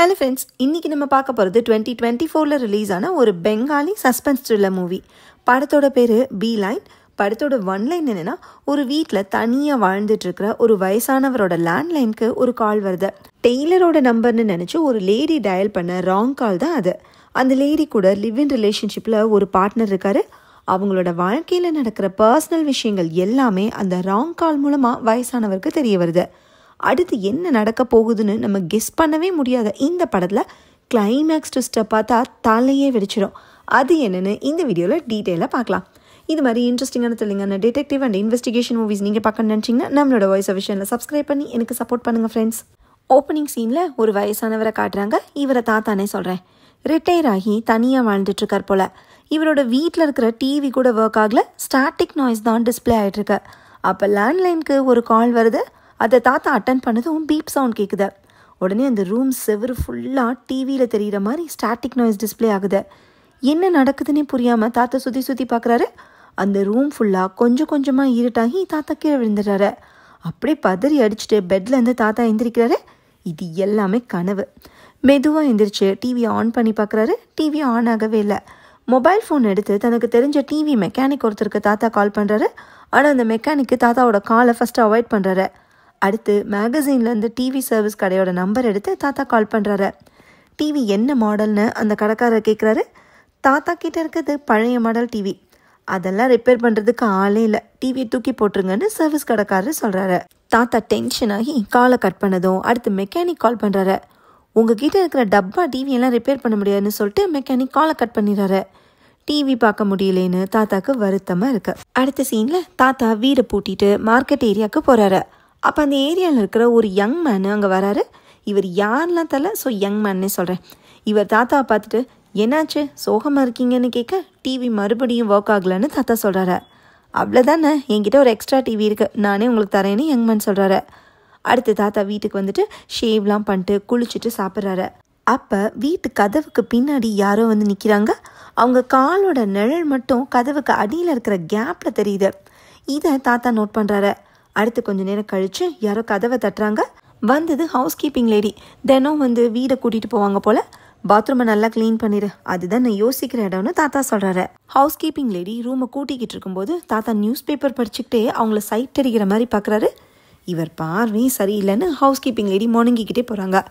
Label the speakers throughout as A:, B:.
A: Hello friends, இன்றைக்கி நம்ம பார்க்க போகிறது 2024 ரிலீஸ் ஆன ஒரு பெங்காலி சஸ்பென்ஸ் த்ரில்லர் மூவி. படத்தோட பேர் பி லைன். படத்தோட ஒன்லைன் என்னென்னா, ஒரு வீட்டில் தனியாக வாழ்ந்துட்டுருக்கிற ஒரு வயசானவரோட லேண்ட்லைனுக்கு ஒரு கால் வருது. டெய்லரோட நம்பர்னு நினச்சி ஒரு லேடி டயல் பண்ண ராங் கால் தான் அது. அந்த லேடி கூட லிவ் இன் ரிலேஷன்ஷிப்பில் ஒரு பார்ட்னர் இருக்கார். அவங்களோட வாழ்க்கையில் நடக்கிற பர்சனல் விஷயங்கள் எல்லாமே அந்த ராங் கால் மூலமாக வயசானவருக்கு தெரிய வருது. அடுத்து என்ன நடக்க போகுதுன்னு நம்ம கெஸ் பண்ணவே முடியாத இந்த படத்தில் கிளைமேக்ஸ் ட்விஸ்ட்டை பார்த்தா தலையே வெடிச்சிடும். அது என்னென்னு இந்த வீடியோவில் டீட்டெயிலாக பார்க்கலாம். இது மாதிரி இன்ட்ரெஸ்டிங்கான த்ரில்லிங்கான டிடெக்டிவ் அண்ட் இன்வெஸ்டிகேஷன் மூவிஸ் நீங்கள் பார்க்கணும்னு நினச்சிங்கன்னா நம்மளோட வாய்ஸ் விஷயத்தில் சப்ஸ்கிரைப் பண்ணி எனக்கு சப்போர்ட் பண்ணுங்கள் ஃப்ரெண்ட்ஸ். ஓப்பனிங் சீனில் ஒரு வயசானவரை காட்டுறாங்க. இவரை தாத்தானே சொல்கிறேன். ரிட்டையர் ஆகி தனியாக வாழ்ந்துட்டுருக்கார் போல். இவரோட வீட்டில் இருக்கிற டிவி கூட ஒர்க் ஆகலை. ஸ்டாட்டிக் நாய்ஸ் தான் டிஸ்பிளே ஆகிட்டுருக்கு. அப்போ லேண்ட்லைனுக்கு ஒரு கால் வருது. அதை தாத்தா அட்டன் பண்ணதும் பீப் சவுண்ட் கேட்குது. உடனே அந்த ரூம் செவரு ஃபுல்லாக டிவியில் தெரிகிற மாதிரி ஸ்டாட்டிக் நாய்ஸ் டிஸ்பிளே ஆகுது. என்ன நடக்குதுன்னே புரியாமல் தாத்தா சுற்றி பார்க்குறாரு. அந்த ரூம் ஃபுல்லாக கொஞ்சம் கொஞ்சமாக இருட்டாகி தாத்தா கீழே விழுந்துடுறாரு. அப்படியே பதறி அடிச்சுட்டு பெட்லேருந்து தாத்தா எந்திரிக்கிறாரு. இது எல்லாமே கனவு. மெதுவாக எந்திரிச்சு டிவியை ஆன் பண்ணி பார்க்குறாரு. டிவி ஆன் ஆகவே இல்லை. மொபைல் ஃபோன் எடுத்து தனக்கு தெரிஞ்ச டிவி மெக்கானிக் ஒருத்தருக்கு தாத்தா கால் பண்ணுறாரு. ஆனால் அந்த மெக்கானிக்கு தாத்தாவோட காலை ஃபஸ்ட்டு அவாய்ட் பண்ணுறாரு. அடுத்து மேகசீன்லேருந்து டிவி சர்வீஸ் கடையோட நம்பர் எடுத்து தாத்தா கால் பண்ணுறாரு. டிவி என்ன மாடல்னு அந்த கடைக்காரர் கேட்குறாரு. தாத்தா கிட்டே இருக்கிறது பழைய மாடல் டிவி. அதெல்லாம் ரிப்பேர் பண்ணுறதுக்கு ஆளே இல்லை, டிவியை தூக்கி போட்டுருங்கன்னு சர்வீஸ் கடைக்காரர் சொல்கிறாரு. தாத்தா டென்ஷன் ஆகி காலை கட் பண்ணதும் அடுத்து மெக்கானிக் கால் பண்ணுறாரு. உங்ககிட்ட இருக்கிற டப்பா டிவியெல்லாம் ரிப்பேர் பண்ண முடியாதுன்னு சொல்லிட்டு மெக்கானிக் காலை கட் பண்ணிடுறாரு. டிவி பார்க்க முடியலேன்னு தாத்தாக்கு வருத்தமாக இருக்குது. அடுத்த சீனில் தாத்தா வீடை பூட்டிட்டு மார்க்கெட் ஏரியாவுக்கு போகிறாரு. அப்போ அந்த ஏரியாவில் இருக்கிற ஒரு யங் மேனு அங்கே வராரு. இவர் யாரெல்லாம் தரல, ஸோ யங் மேன்னே சொல்கிறேன். இவர் தாத்தாவை பார்த்துட்டு என்னாச்சு சோகமாக இருக்கீங்கன்னு கேட்க, டிவி மறுபடியும் ஒர்க் ஆகலைன்னு தாத்தா சொல்கிறாரு. அவ்வளோதானே, என்கிட்ட ஒரு எக்ஸ்ட்ரா டிவி இருக்குது, நானே உங்களுக்கு தரேன்னு யங் மேன் சொல்கிறாரு. அடுத்து தாத்தா வீட்டுக்கு வந்துட்டு ஷேவ்லாம் பண்ணிட்டு குளிச்சுட்டு சாப்பிட்றாரு. அப்போ வீட்டு கதவுக்கு பின்னாடி யாரோ வந்து நிற்கிறாங்க. அவங்க காலோட நிழல் மட்டும் கதவுக்கு அடியில் இருக்கிற கேப்பில் தெரியுது. இதை தாத்தா நோட் பண்ணுறாரு. அடுத்து கொஞ்சம் நேரம் கழித்து யாரோ கதவை தட்டுறாங்க. வந்தது ஹவுஸ் கீப்பிங் லேடி. தினம் வந்து வீடை கூட்டிகிட்டு போவாங்க போல். பாத்ரூமை நல்லா க்ளீன் பண்ணிடு, அதுதான் நான் யோசிக்கிற இடம்னு தாத்தா சொல்கிறாரு. ஹவுஸ் கீப்பிங் லேடி ரூமை கூட்டிக்கிட்டு இருக்கும்போது தாத்தா நியூஸ் பேப்பர் படிச்சுக்கிட்டே அவங்கள சைட் அடிக்கிற மாதிரி பார்க்குறாரு. இவர் பார்வையும் சரியில்லைன்னு ஹவுஸ் கீப்பிங் லேடி முணங்கிக்கிட்டே போகிறாங்க.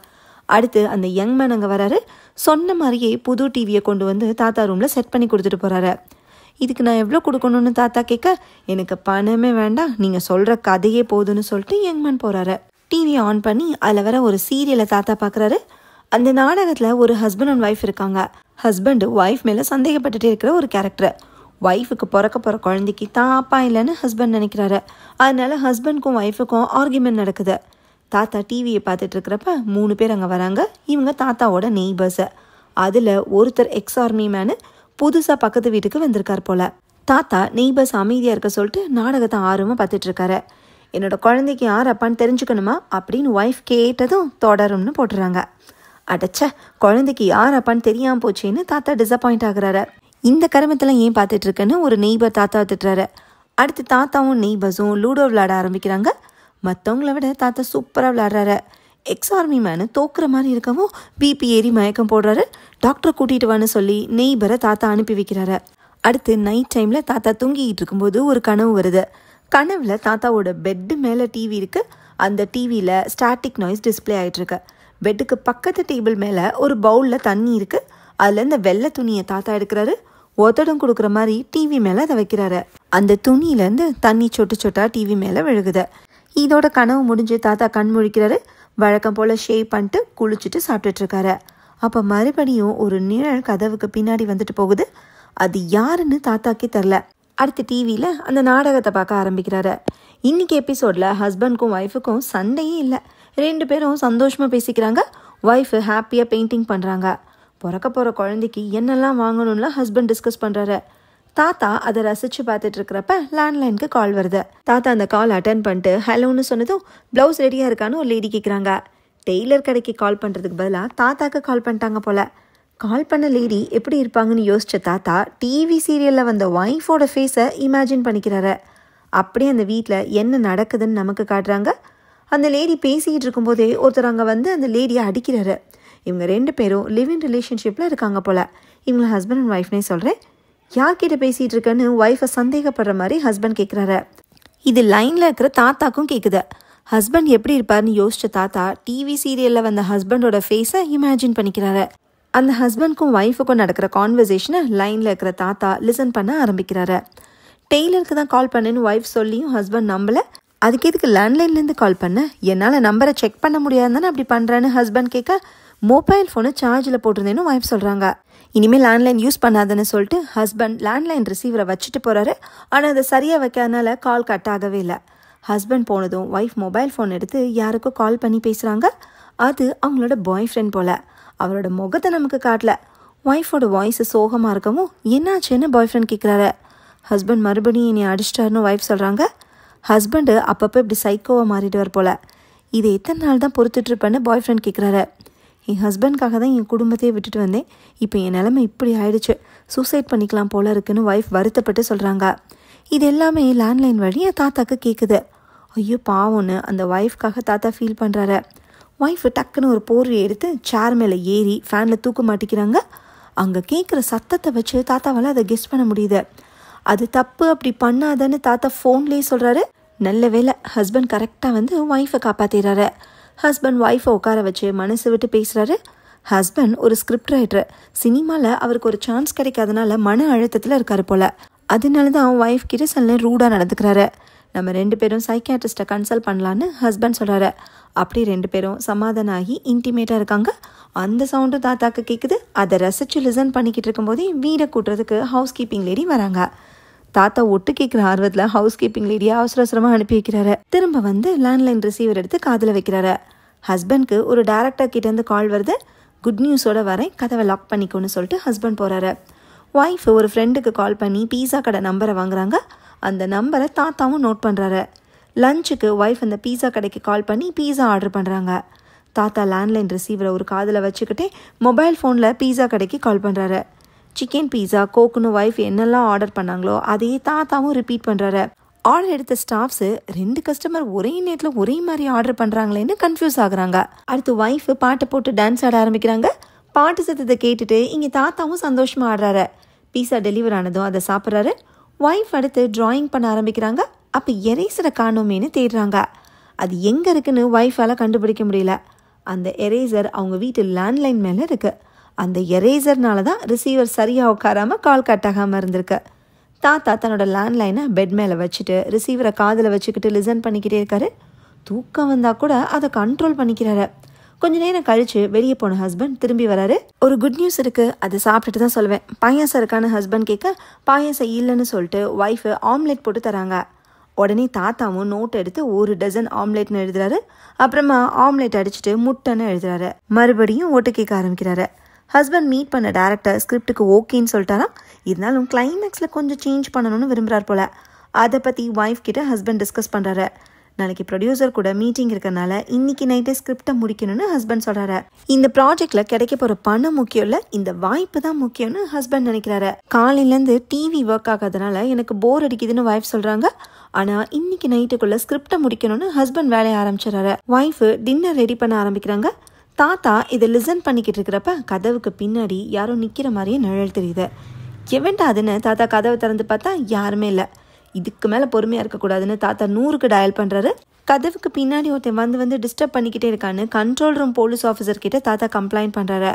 A: அடுத்து அந்த யங் மேன் அங்கே வராரு. சொன்ன மாதிரியே புது டிவியை கொண்டு வந்து தாத்தா ரூமில் செட் பண்ணி கொடுத்துட்டு போகிறாரு. இதுக்கு நான் எவ்வளோ கொடுக்கணும்னு தாத்தா கேட்க, எனக்கு பணமே வேண்டாம், நீங்கள் சொல்கிற கதையே போதுன்னு சொல்லிட்டு யங் மேன் போகிறாரு. டிவியை ஆன் பண்ணி அதில் வர ஒரு சீரியலை தாத்தா பார்க்குறாரு. அந்த நாடகத்தில் ஒரு ஹஸ்பண்ட் அண்ட் ஒய்ஃப் இருக்காங்க. ஹஸ்பண்டு ஒய்ஃப் மேலே சந்தேகப்பட்டுட்டே இருக்கிற ஒரு கேரக்டர். ஒய்ஃபுக்கு பிறக்க போகிற குழந்தைக்கு தான் அப்பா இல்லைன்னு ஹஸ்பண்ட் நினைக்கிறாரு. அதனால ஹஸ்பண்டுக்கும் ஒய்ஃபுக்கும் ஆர்கியூமெண்ட் நடக்குது. தாத்தா டிவியை பார்த்துட்டு இருக்கிறப்ப 3 பேர் அங்கே வராங்க. இவங்க தாத்தாவோட நெய்பர்ஸு. அதில் ஒருத்தர் எக்ஸ் ஆர்மி மேனு புதுசாக பக்கத்து வீட்டுக்கு வந்திருக்கார் போல். தாத்தா நெய்பர்ஸ் அமைதியாக இருக்க சொல்லிட்டு நாடகத்தை ஆர்வமாக பார்த்துட்ருக்காரு. என்னோட குழந்தைக்கு யார் அப்பான்னு தெரிஞ்சுக்கணுமா அப்படின்னு ஒய்ஃப் கேட்டதும் தொடரும்னு போட்டுறாங்க. அடைச்ச, குழந்தைக்கு யார் அப்பான்னு தெரியாமல் போச்சேன்னு தாத்தா டிசப்பாயிண்ட் ஆகுறாரு. இந்த கருமத்தில் ஏன் பார்த்துட்ருக்குன்னு ஒரு நெய்பர் தாத்தா திட்டுறாரு. அடுத்து தாத்தாவும் நெய்பர்ஸும் லூடோ விளையாட ஆரம்பிக்கிறாங்க. மற்றவங்கள விட தாத்தா சூப்பராக விளையாடுறாரு. எக்ஸ் ஆர்மி மேனு தோக்குற மாதிரி இருக்கவும் பிபி ஏறி மயக்கம் போடுறாரு. டாக்டரை கூட்டிகிட்டு வான்னு சொல்லி நெய்பரை தாத்தா அனுப்பி வைக்கிறாரு. அடுத்து நைட் டைமில் தாத்தா தூங்கிக்கிட்டு இருக்கும்போது ஒரு கனவு வருது. கனவில் தாத்தாவோட பெட்டு மேலே டிவி இருக்குது. அந்த டிவியில் ஸ்டாட்டிக் நாய்ஸ் டிஸ்பிளே ஆகிட்டுருக்கு. பெட்டுக்கு பக்கத்து டேபிள் மேலே ஒரு பவுலில் தண்ணி இருக்குது. அதில் இந்த வெள்ளை துணியை தாத்தா எடுக்கிறாரு. ஒத்தடம் கொடுக்குற மாதிரி டிவி மேலே அதை வைக்கிறாரு. அந்த துணியிலேருந்து தண்ணி சொட்டு சொட்டா டிவி மேலே விழுகுது. இதோட கனவு முடிஞ்சு தாத்தா கண் முழிக்கிறாரு. வழக்கம் போல் ஷேவ் பண்ணிட்டு குளிச்சுட்டு சாப்பிட்டுட்ருக்காரு. அப்போ மறுபடியும் ஒரு நிழல் கதவுக்கு பின்னாடி வந்துட்டு போகுது. அது யாருன்னு தாத்தாக்கே தெரில. அடுத்து டிவியில் அந்த நாடகத்தை பார்க்க ஆரம்பிக்கிறாரு. இன்றைக்கி எபிசோடில் ஹஸ்பண்டுக்கும் ஒய்ஃபுக்கும் சண்டையே இல்லை. 2 பேரும் சந்தோஷமாக பேசிக்கிறாங்க. ஒய்ஃபு ஹாப்பியாக பெயிண்டிங் பண்ணுறாங்க. பிறக்க போகிற குழந்தைக்கு என்னெல்லாம் வாங்கணும்லாம் ஹஸ்பண்ட் டிஸ்கஸ் பண்ணுறாரு. தாத்தா அதை ரசித்து பார்த்துட்டு இருக்கிறப்ப லேண்ட்லைனுக்கு கால் வருது. தாத்தா அந்த கால் அட்டன் பண்ணிட்டு ஹலோன்னு சொன்னதும் ப்ளவுஸ் ரெடியாக இருக்கான்னு ஒரு லேடி கேட்குறாங்க. டெய்லர் கடைக்கு கால் பண்ணுறதுக்கு பதிலாக தாத்தாக்கு கால் பண்ணிட்டாங்க போல். கால் பண்ண லேடி எப்படி இருப்பாங்கன்னு யோசிச்ச தாத்தா டிவி சீரியலில் வந்த ஒய்ஃபோட ஃபேஸை இமேஜின் பண்ணிக்கிறாரு. அப்படியே அந்த வீட்டில் என்ன நடக்குதுன்னு நமக்கு காட்டுறாங்க. அந்த லேடி பேசிக்கிட்டு இருக்கும்போதே ஒருத்தர் அங்கே வந்து அந்த லேடியை அடிக்கிறாரு. இவங்க 2 பேரும் லிவ் இன் ரிலேஷன்ஷிப்பில் இருக்காங்க போல். இவங்களை ஹஸ்பண்ட் அண்ட் ஒய்ஃப்னே சொல்கிறேன். யார்கிட்ட பேசிகிட்டு இருக்கேன்னு ஒய்ஃபை சந்தேகப்படுற மாதிரி ஹஸ்பண்ட் கேட்குறாரு. இது லைனில் இருக்கிற தாத்தாக்கும் கேட்குது. ஹஸ்பண்ட் எப்படி இருப்பார்னு யோசிச்ச தாத்தா டிவி சீரியலில் வந்த ஹஸ்பண்டோட ஃபேஸை இமேஜின் பண்ணிக்கிறாரு. அந்த ஹஸ்பண்ட்க்கும் ஒய்ஃபுக்கும் நடக்கிற கான்வர்சேஷனை லைனில் இருக்கிற தாத்தா லிசன் பண்ண ஆரம்பிக்கிறாரு. டெய்லருக்கு தான் கால் பண்ணுன்னு ஒய்ஃப் சொல்லியும் ஹஸ்பண்ட் நம்பலை. அதுக்கு எதுக்கு லேண்ட்லைன்லேருந்து கால் பண்ண, என்னால் நம்பரை செக் பண்ண முடியாதுன்னு அப்படி பண்ணுறேன்னு ஹஸ்பண்ட் கேட்க, மொபைல் ஃபோனை சார்ஜில் போட்டிருந்தேன்னு ஒய்ஃப் சொல்கிறாங்க. இனிமேல் லேண்ட்லைன் யூஸ் பண்ணாதுன்னு சொல்லிட்டு ஹஸ்பண்ட் லேண்ட்லைன் ரிசீவரை வச்சுட்டு போகிறாரு. ஆனால் அதை சரியாக வைக்காதனால கால் கட் ஆகவே இல்லை. ஹஸ்பண்ட் போனதும் ஒய்ஃப் மொபைல் ஃபோன் எடுத்து யாருக்கோ கால் பண்ணி பேசுகிறாங்க. அது அவங்களோட பாய் ஃப்ரெண்ட் போல். அவரோட முகத்தை நமக்கு காட்டல. ஒய்ஃபோட வாய்ஸு சோகமாக இருக்கவும் என்னாச்சுன்னு பாய் ஃப்ரெண்ட் கேட்குறாரு. ஹஸ்பண்ட் மறுபடியும் என்னை அடிச்சிட்டாருன்னு ஒய்ஃப் சொல்கிறாங்க. ஹஸ்பண்டு அப்பப்போ இப்படி சைக்கோவாக மாறிடுவார் போல். இது எத்தனை நாள் தான் பொறுத்துட்ருப்பேன்னு பாய் ஃப்ரெண்ட் கேட்குறாரு. என் ஹஸ்பண்ட்காக தான் என் குடும்பத்தையே விட்டுட்டு வந்தேன், இப்போ என் நிலைமை இப்படி ஆயிடுச்சு, சூசைட் பண்ணிக்கலாம் போல இருக்குன்னு ஒய்ஃப் வருத்தப்பட்டு சொல்கிறாங்க. இது எல்லாமே லேண்ட்லைன் வழி தாத்தாக்கு கேட்குது. ஐயோ பாவம்னு அந்த ஒய்ஃப்காக தாத்தா ஃபீல் பண்ணுறாரு. ஒய்ஃபு டக்குன்னு ஒரு போர்வை எடுத்து சேர் மேலே ஏறி ஃபேனில் தூக்க மாட்டிக்கிறாங்க. அங்கே கேட்குற சத்தத்தை வச்சு தாத்தாவால் அதை கெஸ் பண்ண முடியுது. அது தப்பு, அப்படி பண்ணாதன்னு தாத்தா ஃபோன்லேயே சொல்கிறாரு. நல்ல வேலை ஹஸ்பண்ட் கரெக்டாக வந்து ஒய்ஃபை காப்பாற்றிடுறாரு. ஹஸ்பண்ட் ஒய்ஃபை உட்கார வச்சு மனசு விட்டு பேசுகிறாரு. ஹஸ்பண்ட் ஒரு ஸ்கிரிப்ட் ரைட்டர். சினிமாவில் அவருக்கு ஒரு சான்ஸ் கிடைக்காதனால மன அழுத்தத்தில் இருக்கார் போல். அதனால தான் ஒய்ஃப் கிட்ட சில ரூடாக நடந்துக்கிறாரு. நம்ம 2 பேரும் சைக்கியாட்ரிஸ்ட்டை கன்சல்ட் பண்ணலான்னு ஹஸ்பண்ட் சொல்கிறாரு. அப்படி 2 பேரும் சமாதானம் ஆகி இன்டிமேட்டாக இருக்காங்க. அந்த சவுண்டும் தாத்தாக்கு கேட்குது. அதை ரசித்து லிசன் பண்ணிக்கிட்டு இருக்கும்போதே வீடை கூட்டுறதுக்கு ஹவுஸ் கீப்பிங் லேடி வராங்க. தாத்தா ஒட்டு கேட்குற ஆர்வத்தில் ஹவுஸ் கீப்பிங் லேடியை அவசரமாக அனுப்பி வைக்கிறாரு. திரும்ப வந்து லேண்ட்லைன் ரிசீவர் எடுத்து காதில் வைக்கிறாரு. ஹஸ்பண்ட்க்கு ஒரு டேரக்டர் கிட்டேருந்து கால் வருது. குட் நியூஸோட வரேன், கதவை லாக் பண்ணிக்கோன்னு சொல்லிட்டு ஹஸ்பண்ட் போகிறாரு. ஒய்ஃப் ஒரு ஃப்ரெண்டுக்கு கால் பண்ணி பீஸா கடை நம்பரை வாங்குறாங்க. அந்த நம்பரை தாத்தாவும் நோட் பண்ணுறாரு. லஞ்சுக்கு ஒய்ஃப் அந்த பீஸா கடைக்கு கால் பண்ணி பீஸா ஆர்டர் பண்ணுறாங்க. தாத்தா லேண்ட்லைன் ரிசீவரை ஒரு காதில் வச்சுக்கிட்டே மொபைல் ஃபோனில் பீஸா கடைக்கு கால் பண்ணுறாரு. சிக்கன் பீஸா கோக்குன்னு ஒய்ஃப் என்னெல்லாம் ஆர்டர் பண்ணாங்களோ அதையே தாத்தாவும் ரிப்பீட் பண்ணுறாரு. ஆர்டர் எடுத்த ஸ்டாஃப்ஸு 2 கஸ்டமர் ஒரே நேரத்தில் ஒரே மாதிரி ஆர்டர் பண்ணுறாங்களேன்னு கன்ஃபியூஸ் ஆகுறாங்க. அடுத்து ஒய்ஃப் பாட்டை போட்டு டான்ஸ் ஆட ஆரம்பிக்கிறாங்க. பாட்டு சத்தத்தை கேட்டுட்டு இங்கே தாத்தாவும் சந்தோஷமாக ஆடுறாரு. பீஸா டெலிவர் ஆனதும் அதை சாப்பிட்றாரு. ஒய்ஃப் அடுத்து ட்ராயிங் பண்ண ஆரம்பிக்கிறாங்க. அப்போ எரேசரை காணோமேனு தேடுறாங்க. அது எங்கே இருக்குன்னு ஒய்ஃபால் கண்டுபிடிக்க முடியல. அந்த எரேசர் அவங்க வீட்டு லேண்ட்லைன் மேலே இருக்குது. அந்த எரேசர்னால தான் ரிசீவர் சரியாக உட்காராமல் கால் கட் ஆகாமல் இருந்திருக்கு. தாத்தா தன்னோட லேண்ட்லைனை பெட் மேலே வச்சுட்டு ரிசீவரை காதில் வச்சுக்கிட்டு லிசன் பண்ணிக்கிட்டே இருக்காரு. தூக்கம் வந்தால் கூட அதை கண்ட்ரோல் பண்ணிக்கிறாரு. கொஞ்ச நேரம் கழித்து வெளியே போன ஹஸ்பண்ட் திரும்பி வராரு. ஒரு குட் நியூஸ் இருக்குது, அதை சாப்பிட்டுட்டு தான் சொல்வேன். பாயாசம் இருக்கான்னு ஹஸ்பண்ட் கேட்க பாயாசம் இல்லைன்னு சொல்லிட்டு ஒய்ஃபு ஆம்லெட் போட்டு தராங்க. உடனே தாத்தாவும் நோட் எடுத்து 1 டசன் ஆம்லெட்னு எழுதுறாரு. அப்புறமா ஆம்லெட் அடிச்சுட்டு முட்டைன்னு எழுதுறாரு. மறுபடியும் ஓட்டு கேட்க ஆரம்பிக்கிறாரு. ஹஸ்பண்ட் மீட் பண்ண டேரக்டர் ஸ்கிரிப்டுக்கு ஓகேன்னு சொல்லிட்டாராம். இருந்தாலும் கிளைமேக்ஸில் கொஞ்சம் சேஞ்ச் பண்ணணும்னு விரும்புகிறார் போல். அதை பற்றி ஒய்ஃப் கிட்ட ஹஸ்பண்ட் டிஸ்கஸ் பண்ணுறாரு. நாளைக்கு ப்ரொடியூசர் கூட மீட்டிங் இருக்கிறனால இன்னைக்கு நைட்டே ஸ்கிரிப்டை முடிக்கணும்னு ஹஸ்பண்ட் சொல்கிறாரு. இந்த ப்ராஜெக்டில் கிடைக்க போகிற பணம் முக்கியம் இல்லை, இந்த வாய்ப்பு தான் முக்கியம்னு ஹஸ்பண்ட் நினைக்கிறாரு. காலையிலேருந்து டிவி ஒர்க் ஆகாதனால எனக்கு போர் அடிக்குதுன்னு ஒய்ஃப் சொல்கிறாங்க. ஆனால் இன்னைக்கு நைட்டுக்குள்ளே ஸ்கிரிப்டை முடிக்கணும்னு ஹஸ்பண்ட் வேலையை ஆரம்பிச்சிடறாரு. ஒய்ஃபு டின்னர் ரெடி பண்ண ஆரம்பிக்கிறாங்க. தாத்தா இதை லிசன் பண்ணிக்கிட்டு இருக்கிறப்ப கதவுக்கு பின்னாடி யாரோ நிற்கிற மாதிரியே நிழல் தெரியுது. எவன்டா அதுன்னு தாத்தா கதவை திறந்து பார்த்தா யாருமே இல்லை. இதுக்கு மேலே பொறுமையாக இருக்கக்கூடாதுன்னு தாத்தா 100க்கு டயல் பண்ணுறாரு. கதவுக்கு பின்னாடி ஒருத்தன் வந்து டிஸ்டர்ப் பண்ணிக்கிட்டே இருக்கான்னு கண்ட்ரோல் ரூம் போலீஸ் ஆஃபீஸர் கிட்ட தாத்தா கம்ப்ளைண்ட் பண்ணுறாரு.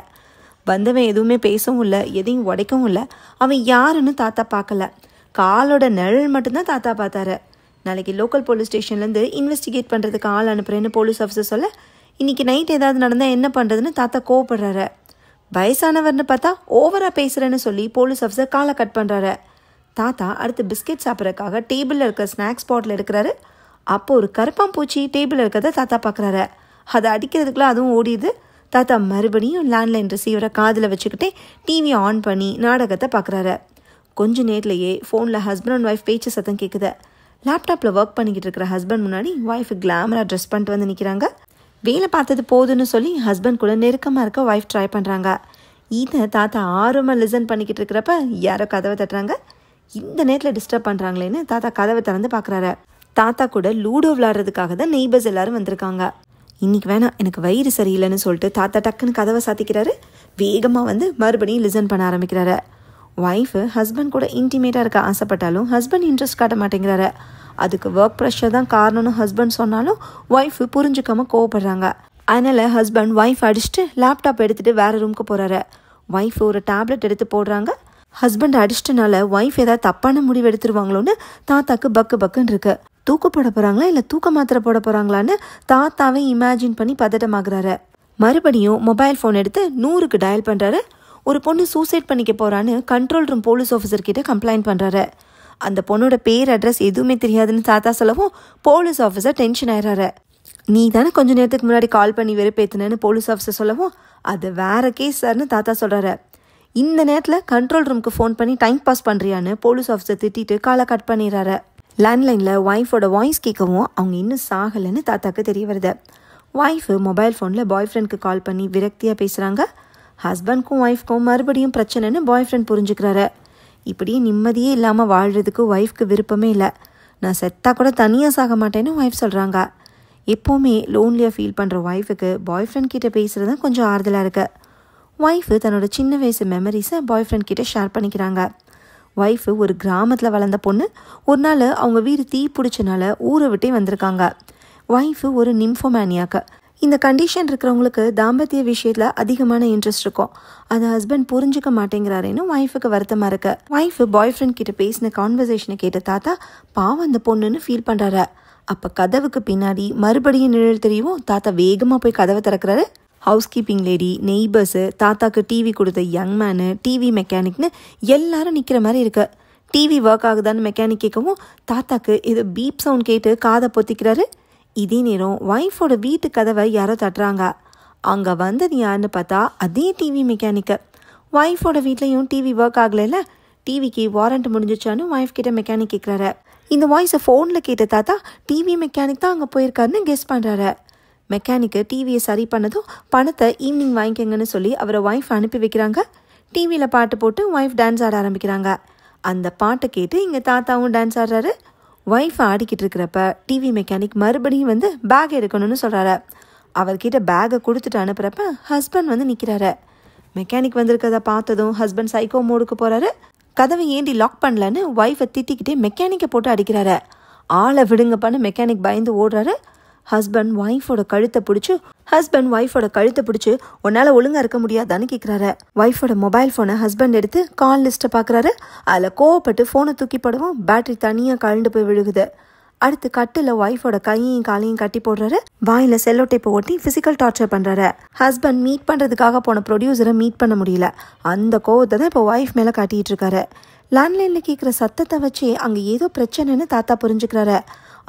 A: வந்தவன் எதுவுமே பேசவும் இல்லை, எதையும் உடைக்கவும் இல்லை. அவன் யாருன்னு தாத்தா பார்க்கல. காலோட நிழல் மட்டும்தான் தாத்தா பார்த்தாரு. நாளைக்கு லோக்கல் போலீஸ் ஸ்டேஷன்லேருந்து இன்வெஸ்டிகேட் பண்ணுறதுக்கு ஆள் அனுப்புகிறேன்னு போலீஸ் ஆஃபீஸர் சொல்ல, இன்றைக்கி நைட் ஏதாவது நடந்தால் என்ன பண்ணுறதுன்னு தாத்தா கோவப்படுறாரு. வயசானவர்னு பார்த்தா ஓவராக பேசுகிறேன்னு சொல்லி போலீஸ் ஆஃபீஸர் காலை கட் பண்ணுறாரு. தாத்தா அடுத்து பிஸ்கெட் சாப்பிட்றதுக்காக டேபிளில் இருக்கிற ஸ்நாக்ஸ் பாட்டில் எடுக்கிறாரு. அப்போ ஒரு கருப்பாம்பூச்சி டேபிளில் இருக்கிறத தாத்தா பார்க்குறாரு. அதை அடிக்கிறதுக்குள்ள அதுவும் ஓடிடுது. தாத்தா மறுபடியும் லேண்ட்லைன் ரிசீவரை காதில் வச்சுக்கிட்டே டிவியை ஆன் பண்ணி நாடகத்தை பார்க்குறாரு. கொஞ்ச நேரத்துலையே ஃபோனில் ஹஸ்பண்ட் அண்ட் ஒய்ஃப் பேச்சு சத்தம் கேட்குது. லேப்டாப்பில் ஒர்க் பண்ணிக்கிட்டு இருக்கிற ஹஸ்பண்ட் முன்னாடி ஒய்ஃப் கிளாமராக ட்ரெஸ் பண்ணிட்டு வந்து நிற்கிறாங்க. வேலை பார்த்தது போதுன்னு சொல்லி ஹஸ்பண்ட் கூட நெருக்கமாக இருக்க ஒய்ஃப் ட்ரை பண்ணுறாங்க. இதை தாத்தா ஆர்வமாக லிசன் பண்ணிக்கிட்டு இருக்கிறப்ப யாரோ கதவை தட்டுறாங்க. இந்த நேரத்தில் டிஸ்டர்ப் பண்ணுறாங்களேன்னு தாத்தா கதவை திறந்து பார்க்குறாரு. தாத்தா கூட லூடோ விளையாடுறதுக்காக தான் நெய்பர்ஸ் எல்லாரும் வந்திருக்காங்க. இன்றைக்கி வேணாம், எனக்கு வயிறு சரியில்லைன்னு சொல்லிட்டு தாத்தா டக்குன்னு கதவை சாத்திக்கிறாரு. வேகமாக வந்து மறுபடியும் லிசன் பண்ண ஆரம்பிக்கிறாரு. ஒய்ஃபு ஹஸ்பண்ட் கூட இன்டிமேட்டாக இருக்க ஆசைப்பட்டாலும் ஹஸ்பண்ட் இன்ட்ரெஸ்ட் காட்ட மாட்டேங்கிறாரு. அதுக்கு ஒர்க் ப்ரெஷர் தான் காரணம்னு ஹஸ்பண்ட் சொன்னாலும் ஒய்ஃபு புரிஞ்சுக்காமல் கோவப்படுறாங்க. அதனால் ஹஸ்பண்ட் ஒய்ஃப் அடிச்சுட்டு லேப்டாப் எடுத்துகிட்டு வேறு ரூமுக்கு போகிறாரு. ஒய்ஃப் ஒரு டேப்லெட் எடுத்து போடுறாங்க. ஹஸ்பண்ட் அடிச்சிட்டனால ஒய்ஃப் ஏதாவது தப்பான முடிவு எடுத்துருவாங்களோன்னு தாத்தாக்கு பக்குன்னு இருக்கு. தூக்க போட போகிறாங்களா இல்லை தூக்க மாத்திரை போட போகிறாங்களான்னு தாத்தாவே இமேஜின் பண்ணி பதட்டமாகறாரு. மறுபடியும் மொபைல் ஃபோன் எடுத்து 100க்கு டயல் பண்ணுறாரு. ஒரு பொண்ணு சூசைட் பண்ணிக்க போகிறான்னு கண்ட்ரோல் ரூம் போலீஸ் ஆஃபீஸர்கிட்ட கம்ப்ளைண்ட் பண்ணுறாரு. அந்த பொண்ணோட பேர் அட்ரஸ் எதுவுமே தெரியாதுன்னு தாத்தா சொல்லவும் போலீஸ் ஆஃபீஸர் டென்ஷன் ஆயிடுறாரு. நீ தானே கொஞ்ச நேரத்துக்கு முன்னாடி கால் பண்ணி வெறுப்பேத்துனேன்னு போலீஸ் ஆஃபீஸர் சொல்லவும் அது வேற கேஸ் சார்னு தாத்தா சொல்கிறாரு. இந்த நேரத்தில் கண்ட்ரோல் ரூமுக்கு ஃபோன் பண்ணி டைம் பாஸ் பண்ணுறியான்னு போலீஸ் ஆஃபீஸர் திட்டிட்டு காலை கட் பண்ணிடுறாரு. லேண்ட்லைனில் ஒய்ஃபோட வாய்ஸ் கேட்கவும் அவங்க இன்னும் சாகலைன்னு தாத்தாக்கு தெரிய வருது. ஒய்ஃபு மொபைல் ஃபோனில் பாய் ஃப்ரெண்டுக்கு கால் பண்ணி விரக்தியாக பேசுகிறாங்க. ஹஸ்பண்ட்க்கும் ஒய்ஃப்க்கும் மறுபடியும் பிரச்சனைன்னு பாய் ஃப்ரெண்ட் புரிஞ்சுக்கிறாரு. இப்படியே நிம்மதியே இல்லாமல் வாழ்கிறதுக்கு ஒய்ஃப்க்கு விருப்பமே இல்லை. நான் செத்தா கூட தனியாக சாக மாட்டேன்னு ஒய்ஃப் சொல்கிறாங்க. எப்போவுமே லோன்லியாக ஃபீல் பண்ணுற ஒய்ஃபுக்கு பாய் ஃப்ரெண்ட் கிட்டே பேசுகிறது தான் கொஞ்சம் ஆறுதலாக இருக்குது. ஒய்ஃபு தன்னோட சின்ன வயசு மெமரிஸை பாய் ஃப்ரெண்ட் கிட்டே ஷேர் பண்ணிக்கிறாங்க. ஒய்ஃபு ஒரு கிராமத்தில் வளர்ந்த பொண்ணு. ஒரு நாள் அவங்க வீடு தீ பிடிச்சனால ஊரை விட்டே வந்திருக்காங்க. ஒய்ஃபு ஒரு நிம்ஃபோமேனியாக்கு. இந்த கண்டிஷன் இருக்கிறவங்களுக்கு தாம்பத்திய விஷயத்தில் அதிகமான இன்ட்ரெஸ்ட் இருக்கும். அதை ஹஸ்பண்ட் புரிஞ்சுக்க மாட்டேங்கிறாருன்னு ஒய்ஃபுக்கு வருத்தமாக இருக்கு. ஒய்ஃபு பாய் ஃப்ரெண்ட் கிட்ட பேசின கான்வர்சேஷனை கேட்ட தாத்தா பாவம் அந்த பொண்ணுன்னு ஃபீல் பண்ணுறாரு. அப்போ கதவுக்கு பின்னாடி மறுபடியும் நிழல் தெரியவும் தாத்தா வேகமாக போய் கதவை திறக்கிறாரு. ஹவுஸ் கீப்பிங் லேடி, நெய்பர்ஸு, தாத்தாக்கு டிவி கொடுத்த யங் மேனு, டிவி மெக்கானிக்னு எல்லாரும் நிற்கிற மாதிரி இருக்கு. டிவி ஒர்க் ஆகுதான்னு மெக்கானிக் கேட்கவும் தாத்தாக்கு இது பீப் சவுண்ட் கேட்டு காதை பொத்திக்கிறாரு. இதே நேரம் ஒய்ஃபோட வீட்டு கதவை யாரோ தட்டுறாங்க. அங்கே வந்தது யாருன்னு பார்த்தா அதே டிவி மெக்கானிக்கு. ஒய்ஃபோட வீட்லேயும் டிவி ஒர்க் ஆகலைல்ல, டிவிக்கு வாரண்ட் முடிஞ்சிச்சான்னு ஒய்ஃப் கிட்ட மெக்கானிக் கேட்குறாரு. இந்த வாய்ஸை ஃபோனில் கேட்ட தாத்தா டிவி மெக்கானிக் தான் அங்கே போயிருக்காருன்னு கெஸ் பண்ணுறாரு. மெக்கானிக்கு டிவியை சரி பண்ணதும் பணத்தை ஈவினிங் வாங்கிக்கங்கன்னு சொல்லி அவரை ஒய்ஃப் அனுப்பி வைக்கிறாங்க. டிவியில் பாட்டு போட்டு ஒய்ஃப் டான்ஸ் ஆட ஆரம்பிக்கிறாங்க. அந்த பாட்டை கேட்டு இங்கே தாத்தாவும் டான்ஸ் ஆடுறாரு. ஒய்ஃப் ஆடிக்கிட்டு இருக்கிறப்ப டிவி மெக்கானிக் மறுபடியும் வந்து பேக் எடுக்கணும்னு சொல்கிறாரு. அவர்கிட்ட பேக்கை கொடுத்துட்டு அனுப்புகிறப்ப ஹஸ்பண்ட் வந்து நிற்கிறாரு. மெக்கானிக் வந்திருக்கிறத பார்த்ததும் ஹஸ்பண்ட் சைக்கோ மோடுக்கு போகிறாரு. கதவை ஏண்டி லாக் பண்ணலன்னு ஒய்ஃபை திட்டிக்கிட்டே மெக்கானிக்கை போட்டு அடிக்கிறாரு. ஆளை விடுங்கப்பான்னு மெக்கானிக் பயந்து ஓடுறாரு. ஹஸ்பண்ட் ஒய்ஃபோட கழுத்தை பிடிச்சி உன்னால் ஒழுங்காக இருக்க முடியாதான்னு கேட்குறாரு. ஒய்ஃபோட மொபைல் ஃபோனை ஹஸ்பண்ட் எடுத்து கால் லிஸ்ட்டை பார்க்குறாரு. அதில் கோவப்பட்டு ஃபோனை தூக்கி போடவும் பேட்டரி தனியாக கழண்டு போய் விழுகுது. அடுத்து கட்டில் ஒய்ஃபோட கையையும் காலையும் கட்டி போடுறாரு. வாயில் செல்லோ டேப்பை ஒட்டி ஃபிசிக்கல் டார்ச்சர் பண்ணுறாரு. ஹஸ்பண்ட் மீட் பண்ணுறதுக்காக போன ப்ரொடியூசரை மீட் பண்ண முடியல. அந்த கோவத்தை தான் இப்போ ஒய்ஃப் மேலே காட்டிகிட்டு இருக்காரு. லேண்ட்லைனில் கேட்குற சத்தத்தை வச்சு அங்கே ஏதோ பிரச்சனைன்னு தாத்தா புரிஞ்சுக்கிறாரு.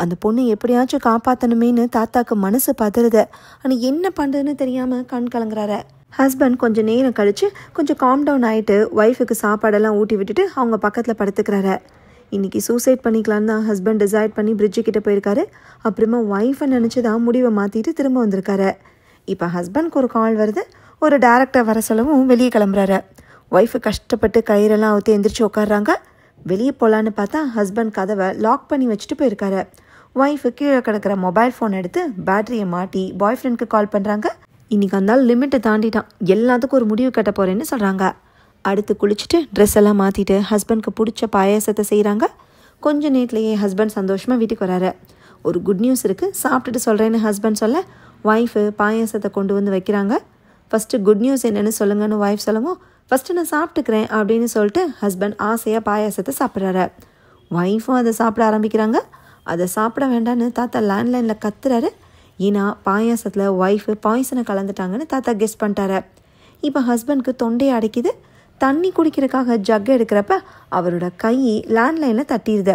A: அந்த பொண்ணு எப்படியாச்சும் காப்பாற்றணுமேனு தாத்தாக்கு மனசு பதறுது. ஆனால் என்ன பண்ணுறதுன்னு தெரியாமல் கண் கலங்குறாரு. ஹஸ்பண்ட் கொஞ்சம் நேரம் கழித்து கொஞ்சம் காம் டவுன் ஆகிட்டு ஒய்ஃபுக்கு சாப்பாடெல்லாம் ஊட்டி விட்டுட்டு அவங்க பக்கத்தில் படுத்துக்கிறாரு. இன்றைக்கி சூசைட் பண்ணிக்கலான்னு தான் ஹஸ்பண்ட் டிசைட் பண்ணி பிரிட்ஜு கிட்டே போயிருக்காரு. அப்புறமா ஒய்ஃபை நினச்சி தான் முடிவை மாற்றிட்டு திரும்ப வந்திருக்காரு. இப்போ ஹஸ்பண்ட்க்கு ஒரு கால் வருது. ஒரு டேரக்டர் வர சொல்லவும் வெளியே கிளம்புறாரு. ஒய்ஃபு கஷ்டப்பட்டு கயிறெல்லாம் அவுத்து எந்திரிச்சு உட்காடுறாங்க. வெளியே போகலான்னு பார்த்தா ஹஸ்பண்ட் கதவை லாக் பண்ணி வச்சுட்டு போயிருக்காரு. ஒய்ஃபு கீழே கிடக்கிற மொபைல் ஃபோன் எடுத்து பேட்டரியை மாட்டி பாய் ஃப்ரெண்டுக்கு கால் பண்ணுறாங்க. இன்றைக்கி அந்த லிமிட்டை தாண்டிட்டான், எல்லாத்துக்கும் ஒரு முடிவு கட்ட போகிறேன்னு சொல்கிறாங்க. அடுத்து குளிச்சுட்டு ட்ரெஸ் எல்லாம் மாற்றிட்டு ஹஸ்பண்ட்க்கு பிடிச்ச பாயாசத்தை செய்கிறாங்க. கொஞ்சம் நேரத்துலேயே ஹஸ்பண்ட் சந்தோஷமாக வீட்டுக்கு வராரு. ஒரு குட் நியூஸ் இருக்குது, சாப்பிட்டுட்டு சொல்கிறேன்னு ஹஸ்பண்ட் சொல்ல ஒய்ஃபு பாயாசத்தை கொண்டு வந்து வைக்கிறாங்க. ஃபஸ்ட்டு குட் நியூஸ் என்னென்னு சொல்லுங்கன்னு ஒய்ஃப் சொல்லவும் ஃபஸ்ட்டு நான் சாப்பிட்டுக்கிறேன் அப்படின்னு சொல்லிட்டு ஹஸ்பண்ட் ஆசையாக பாயாசத்தை சாப்பிட்றாரு. ஒய்ஃபும் அதை சாப்பிட ஆரம்பிக்கிறாங்க. அதை சாப்பிட வேண்டான்னு தாத்தா லேண்ட்லைனில் கத்துறாரு. ஏன்னா பாயாசத்தில் ஒய்ஃபு பாய்சனை கலந்துட்டாங்கன்னு தாத்தா கெஸ் பண்ணிட்டாரு. இப்போ ஹஸ்பண்ட்க்கு தொண்டையை அடைக்குது. தண்ணி குடிக்கிறதுக்காக ஜக் எடுக்கிறப்ப அவரோட கை லேண்ட்லைனில் தட்டிடுது.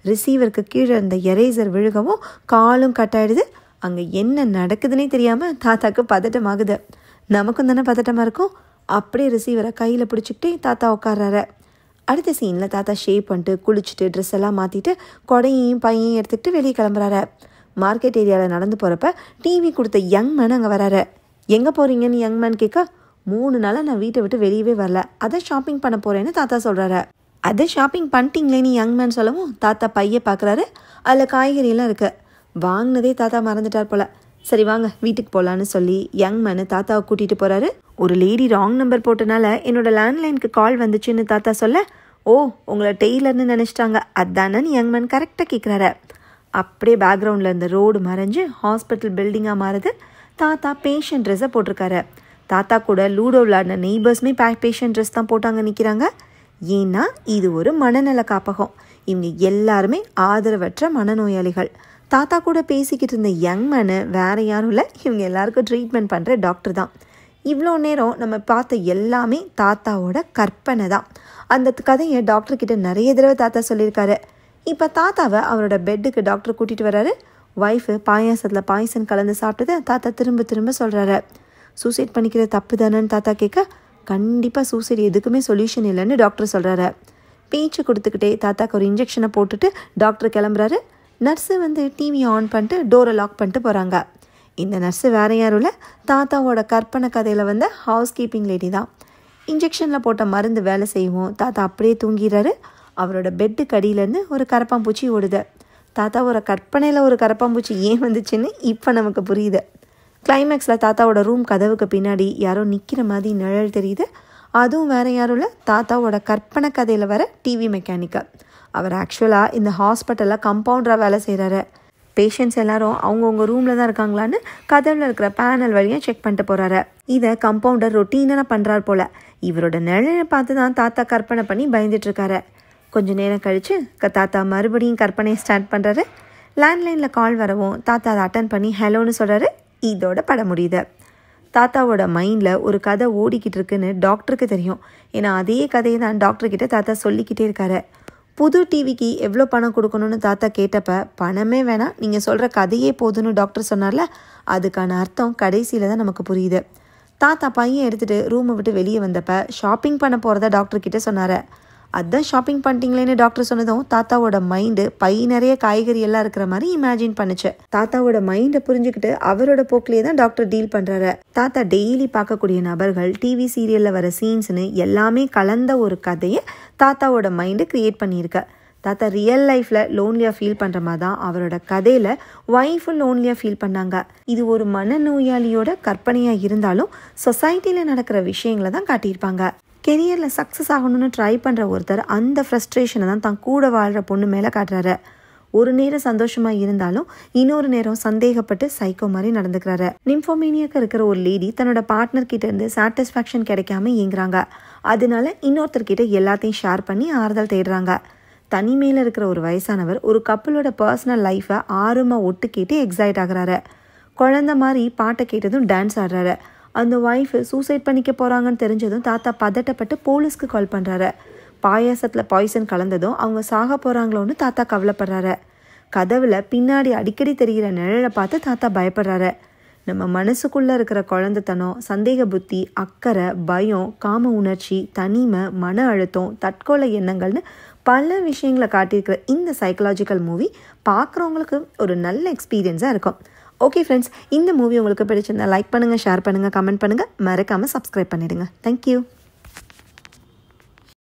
A: ரிசீவருக்கு கீழே இருந்த எரேசர் விழுகவும் காலும் கட்டாயிடுது. அங்கே என்ன நடக்குதுன்னே தெரியாமல் தாத்தாக்கு பதட்டமாகுது. நமக்கும் தானே பதட்டமாக இருக்கும். அப்படியே ரிசீவரை கையில் பிடிச்சிக்கிட்டே தாத்தா உட்கார்றாரு. அடுத்த சீனில் தாத்தா ஷேப் பண்ணிட்டு குளிச்சுட்டு ட்ரெஸ் எல்லாம் மாற்றிட்டு கொடையையும் பையையும் எடுத்துக்கிட்டு வெளியே கிளம்புறாரு. மார்க்கெட் ஏரியாவில் நடந்து போகிறப்ப டிவி கொடுத்த யங் மேன் அங்கே வராரு. எங்கே போகிறீங்கன்னு யங் மேன் கேட்க 3 நாளாக நான் வீட்டை விட்டு வெளியவே வரல, அதை ஷாப்பிங் பண்ண போகிறேன்னு தாத்தா சொல்கிறாரு. அதை ஷாப்பிங் பண்ணிட்டீங்களேன்னு யங் மேன் சொல்லவும் தாத்தா பையை பார்க்குறாரு. அதில் காய்கறியெல்லாம் இருக்குது. வாங்கினதே தாத்தா மறந்துட்டார் போல். சரி வாங்க வீட்டுக்கு போகலான்னு சொல்லி யங் மேனு தாத்தாவை கூட்டிகிட்டு போகிறாரு. ஒரு லேடி ராங் நம்பர் போட்டனால என்னோட லேண்ட்லைனுக்கு கால் வந்துச்சுன்னு தாத்தா சொல்ல, ஓ உங்களை டெய்லர்னு நினச்சிட்டாங்க அதானன்னு யங் மேன் கரெக்டாக கேட்குறாரு. அப்படியே பேக்ரவுண்டில் இருந்த ரோடு மறைஞ்சு ஹாஸ்பிட்டல் பில்டிங்காக மாறுது. தாத்தா பேஷண்ட் ட்ரெஸ்ஸை போட்டிருக்காரு. தாத்தா கூட லூடோ விளையாடின நெய்பர்ஸுமே பேஷண்ட் ட்ரெஸ் தான் போட்டாங்க நிற்கிறாங்க. ஏன்னா இது ஒரு மனநல காப்பகம். இவங்க எல்லாருமே ஆதரவற்ற மனநோயாளிகள். தாத்தா கூட பேசிக்கிட்டு இருந்த யங் மேனு வேறு யாரும் இல்லை, இவங்க எல்லாருக்கும் ட்ரீட்மெண்ட் பண்ணுற டாக்டர் தான். இவ்வளோ நேரம் நம்ம பார்த்த எல்லாமே தாத்தாவோட கற்பனை தான். அந்த கதையை டாக்டர்கிட்ட நிறைய தடவை தாத்தா சொல்லியிருக்காரு. இப்போ தாத்தாவை அவரோட பெட்டுக்கு டாக்டர் கூட்டிகிட்டு வர்றாரு. ஒய்ஃபு பாயாசத்தில் பாயசம் கலந்து சாப்பிட்டதை தாத்தா திரும்ப திரும்ப சொல்கிறாரு. சூசைட் பண்ணிக்கிற தப்பு தானேன்னு தாத்தா கேட்க, கண்டிப்பாக சூசைட் எதுக்குமே சொல்யூஷன் இல்லைன்னு டாக்டர் சொல்கிறாரு. பேச்சு கொடுத்துக்கிட்டே தாத்தாக்கு ஒரு இன்ஜெக்ஷனை போட்டுட்டு டாக்டர் கிளம்புறாரு. நர்ஸு டிவியை ஆன் பண்ணிட்டு டோரை லாக் பண்ணிட்டு போகிறாங்க. இந்த நர்ஸு வேறு யாரும் இல்லை, தாத்தாவோட கற்பனை கதையில் ஹவுஸ் கீப்பிங் லேடி தான். இன்ஜெக்ஷனில் போட்ட மருந்து வேலை செய்வோம். தாத்தா அப்படியே தூங்கிடுறாரு. அவரோட பெட்டுக்கு அடியிலேருந்து ஒரு கரப்பாம்பூச்சி ஓடுது. தாத்தாவோட கற்பனையில் ஒரு கரப்பாம்பூச்சி ஏன் வந்துச்சுன்னு இப்போ நமக்கு புரியுது. கிளைமேக்ஸில் தாத்தாவோட ரூம் கதவுக்கு பின்னாடி யாரோ நிற்கிற மாதிரி நிழல் தெரியுது. அதுவும் வேறு யாரும் இல்லை, தாத்தாவோட கற்பனை கதையில் வர டிவி மெக்கானிக்கு. அவர் ஆக்சுவலாக இந்த ஹாஸ்பிட்டலில் கம்பவுண்டராக வேலை செய்கிறாரு. பேஷண்ட்ஸ் எல்லாரும் அவங்கவுங்க ரூமில் தான் இருக்காங்களான்னு கதவில் இருக்கிற பேனல் வழியாக செக் பண்ணிட்டு போகிறாரு. இதை கம்பவுண்டர் ரொட்டீனாக பண்ணுறாரு போல். இவரோட நிழலை பார்த்து தான் தாத்தா கற்பனை பண்ணி பயந்துட்டுருக்காரு. கொஞ்சம் நேரம் கழித்து தாத்தா மறுபடியும் கற்பனையை ஸ்டார்ட் பண்ணுறாரு. லேண்ட்லைனில் கால் வரவும் தாத்தா அதை அட்டன் பண்ணி ஹலோன்னு சொல்கிறாரு. இதோட படம் முடியுது. தாத்தாவோட மைண்டில் ஒரு கதை ஓடிக்கிட்டு இருக்குன்னு டாக்டருக்கு தெரியும். ஏன்னா அதே கதையை தான் டாக்டர்கிட்ட தாத்தா சொல்லிக்கிட்டே இருக்காரு. புது டிவிக்கு எவ்வளோ பணம் கொடுக்கணும்னு தாத்தா கேட்டப்ப, பணமே வேணாம் நீங்கள் சொல்கிற கதையே போதுன்னு டாக்டர் சொன்னார்ல, அதுக்கான அர்த்தம் கடைசியில் தான் நமக்கு புரியுது. தாத்தா பையன் எடுத்துகிட்டு ரூமை விட்டு வெளியே வந்தப்போ ஷாப்பிங் பண்ண போகிறதா டாக்டர்கிட்ட சொன்னார். அதுதான் ஷாப்பிங் பண்ணிட்டீங்களேன்னு டாக்டர் சொன்னதும் தாத்தாவோட மைண்டு பை நிறைய காய்கறி எல்லாம் இருக்கிற மாதிரி இமேஜின் பண்ணுச்சு. தாத்தாவோட மைண்டை புரிஞ்சுக்கிட்டு அவரோட போக்கிலே தான் டாக்டர் டீல் பண்ணுறாரு. தாத்தா டெய்லி பார்க்கக்கூடிய நபர்கள், டிவி சீரியலில் வர சீன்ஸ்னு எல்லாமே கலந்த ஒரு கதையை தாத்தாவோட மைண்டு க்ரியேட் பண்ணியிருக்க. தாத்தா ரியல் லைஃப்பில் லோன்லியாக ஃபீல் பண்ணுற மாதிரி தான் அவரோட கதையில் ஒய்ஃபும் லோன்லியாக ஃபீல் பண்ணாங்க. இது ஒரு மனநோயாளியோட கற்பனையாக இருந்தாலும் சொசைட்டியில் நடக்கிற விஷயங்களை தான் காட்டியிருப்பாங்க. கெரியரில் சக்ஸஸ் ஆகணும்னு ட்ரை பண்ணுற ஒருத்தர் அந்த ஃப்ரஸ்ட்ரேஷனை தான் கூட வாழ்கிற பொண்ணு மேலே காட்டுறாரு. ஒரு நேரம் சந்தோஷமாக இருந்தாலும் இன்னொரு நேரம் சந்தேகப்பட்டு சைக்கோ மாதிரி நடந்துக்கிறாரு. நிம்ஃபோமேனியாக்கு இருக்கிற ஒரு லேடி தன்னோட பார்ட்னர்கிட்ட இருந்து சாட்டிஸ்ஃபேக்ஷன் கிடைக்காம இயங்குறாங்க. அதனால இன்னொருத்தர்கிட்ட எல்லாத்தையும் ஷேர் பண்ணி ஆறுதல் தேடுறாங்க. தனிமையில் இருக்கிற ஒரு வயசானவர் ஒரு கப்பலோட பர்சனல் லைஃப்பை ஆர்வமாக ஒட்டு கேட்டு எக்ஸைட் ஆகுறாரு. குழந்த மாதிரி பாட்டை கேட்டதும் டான்ஸ் ஆடுறாரு. அந்த ஒய்ஃபு சூசைட் பண்ணிக்க போகிறாங்கன்னு தெரிஞ்சதும் தாத்தா பதட்டப்பட்டு போலீஸ்க்கு கால் பண்ணுறாரு. பாயாசத்தில் பாய்சன் கலந்ததும் அவங்க சாக போகிறாங்களோன்னு தாத்தா கவலைப்படுறாரு. கதவில் பின்னாடி அடிக்கடி தெரிகிற நிழலை பார்த்து தாத்தா பயப்படுறாரு. நம்ம மனசுக்குள்ளே இருக்கிற குழந்தைத்தனம், சந்தேக புத்தி, அக்கறை, பயம், காம உணர்ச்சி, தனிமை, மன அழுத்தம், தற்கொலை எண்ணங்கள்னு பல விஷயங்களை காட்டியிருக்கிற இந்த சைக்கலாஜிக்கல் மூவி பார்க்குறவங்களுக்கு ஒரு நல்ல எக்ஸ்பீரியன்ஸாக இருக்கும். ஓகே ஃப்ரெண்ட்ஸ், இந்த மூவி உங்களுக்கு பிடிச்சிருந்தா லைக் பண்ணுங்கள், ஷேர் பண்ணுங்கள், கமெண்ட் பண்ணுங்கள், மறக்காமல் சப்ஸ்கிரைப் பண்ணிவிடுங்க. தேங்க்யூ.